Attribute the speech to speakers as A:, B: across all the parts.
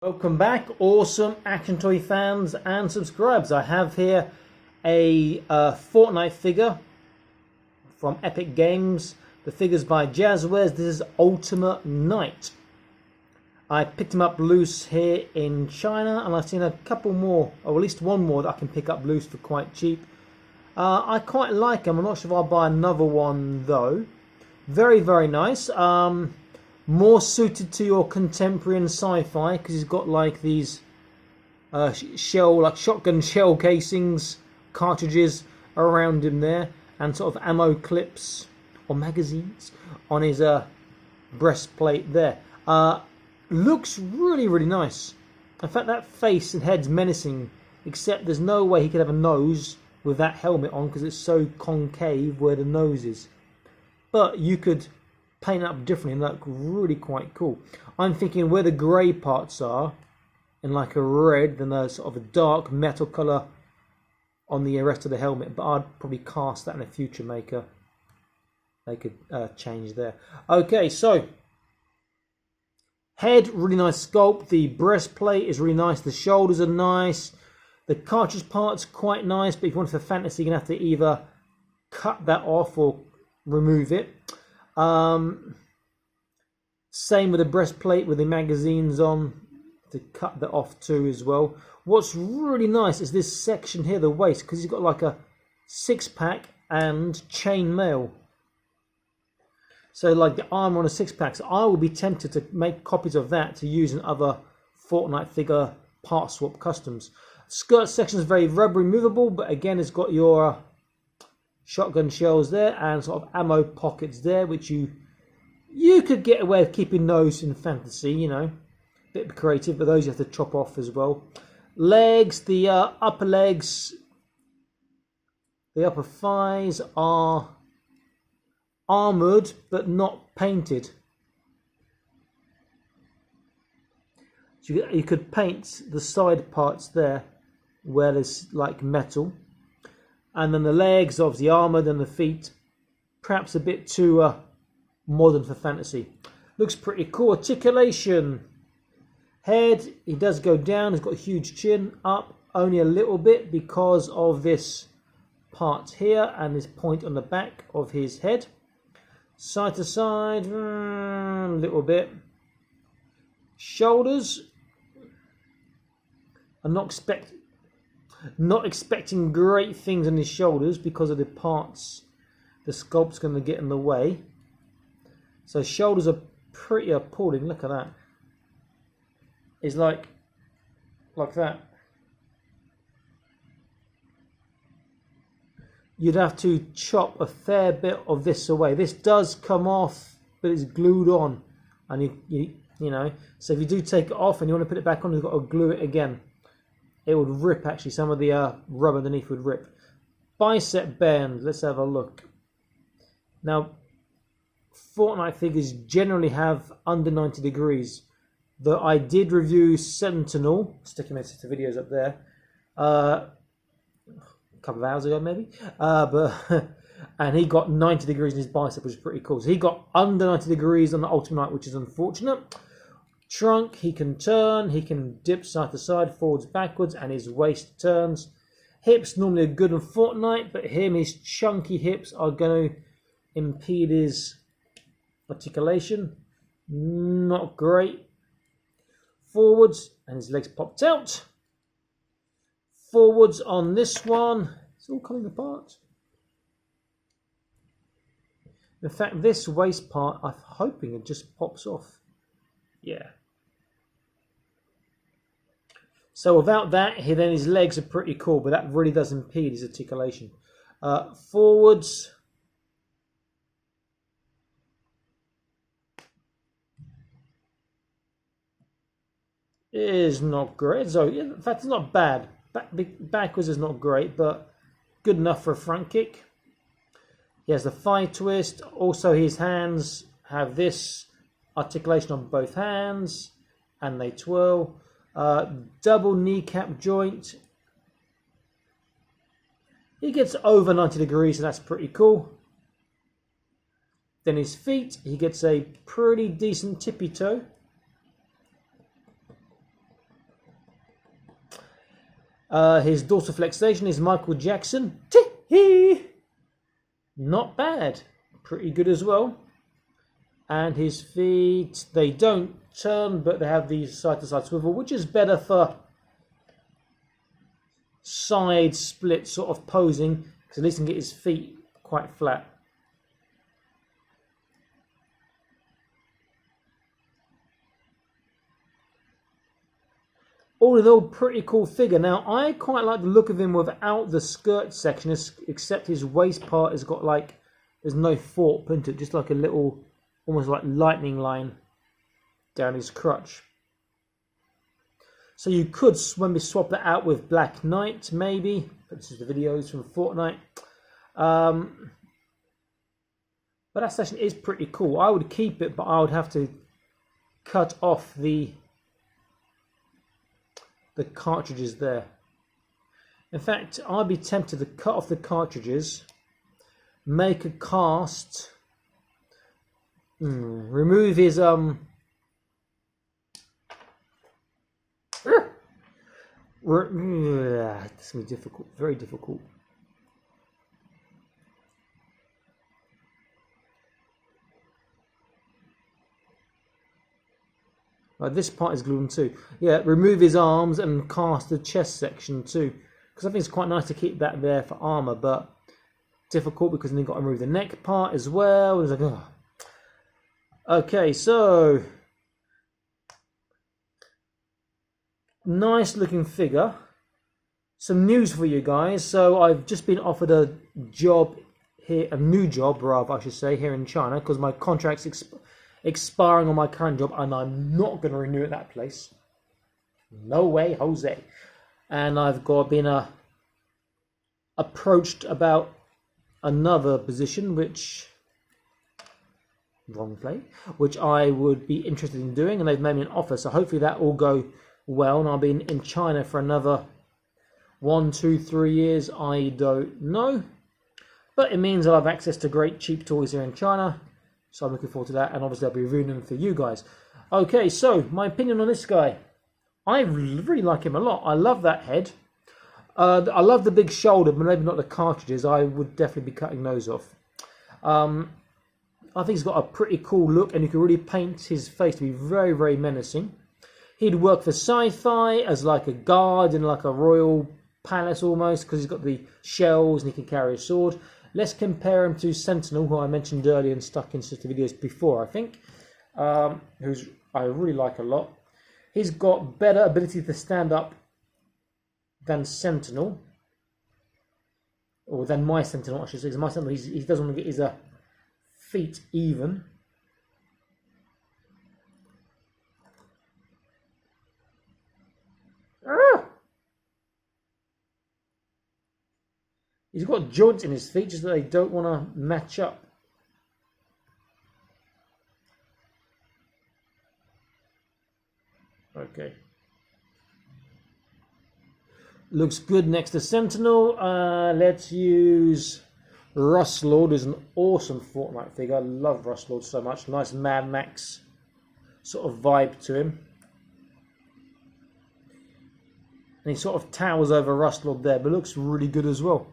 A: Welcome back, awesome action toy fans and subscribers. I have here a Fortnite figure from Epic Games. The figure's by Jazwares. This is Ultima Knight. I picked him up loose here in China, and I've seen a couple more, or at least one more that I can pick up loose for quite cheap. I quite like him. I'm not sure if I'll buy another one though. Very, very nice. More suited to your contemporary and sci-fi because he's got like these shotgun shell casings, cartridges around him there, and sort of ammo clips or magazines on his breastplate there. Looks really, really nice. In fact, that face and head's menacing, except there's no way he could have a nose with that helmet on because it's so concave where the nose is. But you could paint it up differently and look really quite cool. I'm thinking where the grey parts are in like a red, then there's sort of a dark metal colour on the rest of the helmet, but I'd probably cast that in a future maker. They could change there. Okay, so head, really nice sculpt. The breastplate is really nice. The shoulders are nice. The cartridge part's quite nice, but if you want it for fantasy, you're going to have to either cut that off or remove it. Same with the breastplate with the magazines on, to cut that off too as well. What's really nice is this section here, the waist, because he's got like a six-pack and chainmail. So like the armor on a six-pack. So I will be tempted to make copies of that to use in other Fortnite figure part swap customs. Skirt section is very rubbery movable, but again it's got your shotgun shells there and sort of ammo pockets there, which you could get away with keeping those in fantasy, you know, a bit creative, but those you have to chop off as well. Legs, the upper legs, the upper thighs are armoured but not painted. So you could paint the side parts there where there's like metal. And then the legs, obviously armoured, and the feet, perhaps a bit too modern for fantasy. Looks pretty cool. Articulation. Head, he does go down. He's got a huge chin. Up only a little bit because of this part here and this point on the back of his head. Side to side, a little bit. Shoulders. I'm not expecting great things on his shoulders because of the parts the sculpt's going to get in the way. So shoulders are pretty appalling. Look at that. It's like that. You'd have to chop a fair bit of this away. This does come off, but it's glued on, and you know. So if you do take it off and you want to put it back on, you've got to glue it again. It would rip, actually. Some of the rubber underneath would rip. Bicep band. Let's have a look. Now, Fortnite figures generally have under 90 degrees. Though I did review Sentinel, sticking my videos up there, a couple of hours ago maybe. And he got 90 degrees in his bicep, which is pretty cool. So he got under 90 degrees on the Ultima Knight, which is unfortunate. Trunk, he can turn, he can dip side to side, forwards, backwards, and his waist turns. Hips normally are good in Fortnite, but his chunky hips are going to impede his articulation. Not great. Forwards, and his legs popped out. Forwards on this one. It's all coming apart. In fact, this waist part, I'm hoping it just pops off. Yeah. So without that, then his legs are pretty cool, but that really does impede his articulation. Forwards. Is not great. So in fact, it's not bad. Backwards is not great, but good enough for a front kick. He has the thigh twist. Also, his hands have this articulation on both hands, and they twirl. Double kneecap joint. He gets over 90 degrees, so that's pretty cool. Then his feet, he gets a pretty decent tippy toe. His dorsal flexation is Michael Jackson. Tee-hee! Not bad. Pretty good as well. And his feet, they don't turn, but they have the side-to-side swivel, which is better for side split sort of posing, because at least he can get his feet quite flat. All in all, pretty cool figure. Now, I quite like the look of him without the skirt section, except his waist part has got like, there's no fork into it, just like a little, almost like lightning line down his crotch. So you could maybe swap that out with Black Knight, maybe. But this is the videos from Fortnite. But that section is pretty cool. I would keep it, but I would have to cut off the cartridges there. In fact, I'd be tempted to cut off the cartridges, make a cast, remove his this is gonna be difficult, very difficult. Right, this part is glued on too. Yeah, remove his arms and cast the chest section too, because I think it's quite nice to keep that there for armor, but difficult because then you've got to remove the neck part as well. It's like, oh. Okay, so nice looking figure. Some news for you guys. So I've just been offered a job here, a new job rather I should say, here in China, because my contract's expiring on my current job and I'm not going to renew at that place. No way, Jose. And I've been approached about another position, which which I would be interested in doing, and they've made me an offer, so hopefully that will go well, and I'll be in China for another 1, 2, 3 years, I don't know, but it means I'll have access to great cheap toys here in China, so I'm looking forward to that, and obviously I'll be reviewing them for you guys. Okay, so my opinion on this guy. I really like him a lot. I love that head. I love the big shoulder, but maybe not the cartridges. I would definitely be cutting those off. I think he's got a pretty cool look, and you can really paint his face to be very, very menacing. He'd work for sci-fi as like a guard in like a royal palace almost, because he's got the shells and he can carry a sword. Let's compare him to Sentinel, who I mentioned earlier and stuck in such videos before, I think, who's I really like a lot. He's got better ability to stand up than Sentinel, or than my Sentinel, I should say. Because my Sentinel, he doesn't want to get his feet even. He's got joints in his feet, just that they don't want to match up. Okay. Looks good next to Sentinel. Let's use Rustlord, who's an awesome Fortnite figure. I love Rustlord so much. Nice Mad Max sort of vibe to him. And he sort of towers over Rustlord there, but looks really good as well.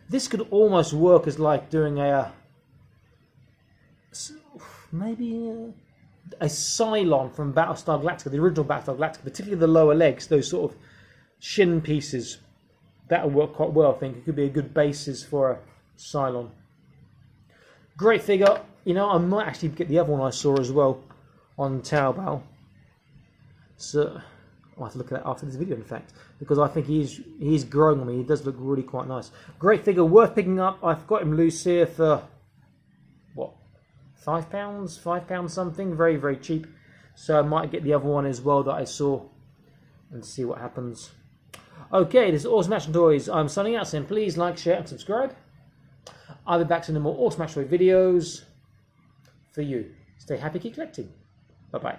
A: This could almost work as like doing maybe a Cylon from Battlestar Galactica, the original Battlestar Galactica, particularly the lower legs, those sort of shin pieces. That would work quite well, I think. It could be a good basis for a Cylon. Great figure. You know, I might actually get the other one I saw as well on Taobao. So I'll have to look at that after this video, in fact, because I think he's growing on me. He does look really quite nice. Great figure, worth picking up. I've got him loose here for, what, £5? £5 something. Very, very cheap. So I might get the other one as well that I saw and see what happens. Okay, this is Awesome Action Toys. I'm signing out, saying please like, share, and subscribe. I'll be back to more Awesome Action Toy videos for you. Stay happy, keep collecting. Bye-bye.